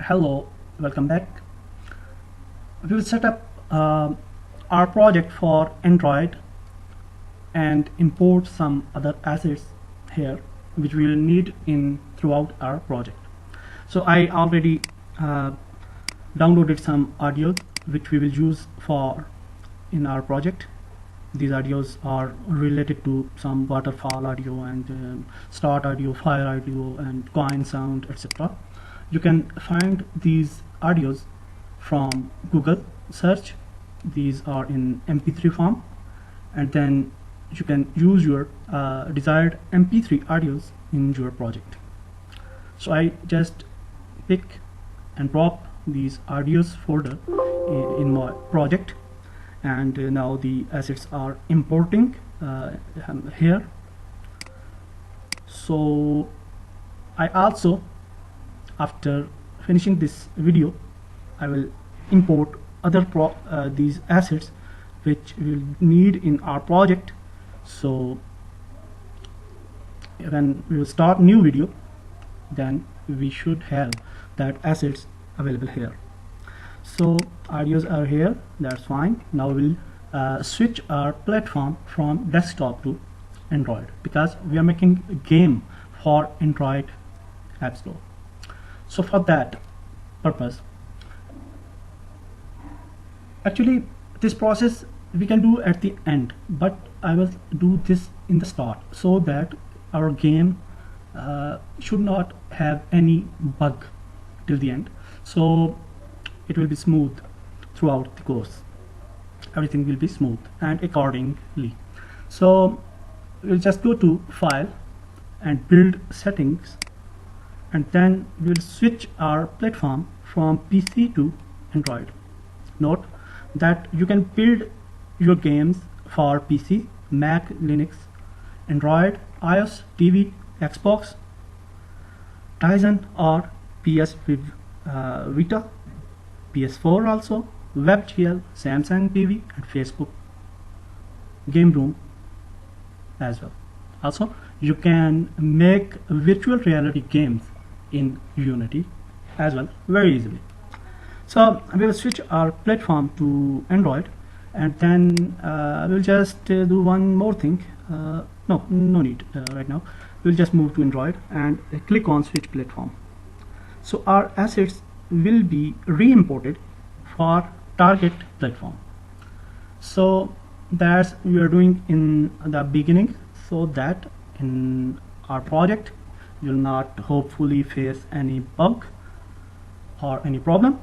Hello, welcome back. We will set up our project for Android and import some other assets here which we will need in throughout our project. So I already downloaded some audio which we will use for in our project. These audios are related to some waterfall audio and start audio, fire audio, and coin sound, etc. You can find these audios from Google search. These are in MP3 form, and then you can use your desired MP3 audios in your project. So I just pick and drop these audios folder in my project, and now the assets are importing here. So I also, after finishing this video, I will import other these assets which we'll need in our project. So when we will start new video, then we should have that assets available here. So audios are here, that's fine. Now we'll switch our platform from desktop to Android, because we are making a game for Android App Store. So for that purpose, actually this process we can do at the end, but I will do this in the start so that our game should not have any bug till the end. So it will be smooth throughout the course. Everything will be smooth and accordingly. So we'll just go to File and Build Settings, and then we'll switch our platform from PC to Android. Note that you can build your games for PC, Mac, Linux, Android, iOS, TV, Xbox, Tizen, or PS Vita, PS4 also, WebGL, Samsung TV, and Facebook Game Room as well. Also, you can make virtual reality games in Unity as well, very easily. So we will switch our platform to Android, and then we'll just do one more thing. No need right now. We'll just move to Android and click on switch platform. So our assets will be re-imported for target platform. So that's we are doing in the beginning, so that in our project you'll not hopefully face any bug or any problem.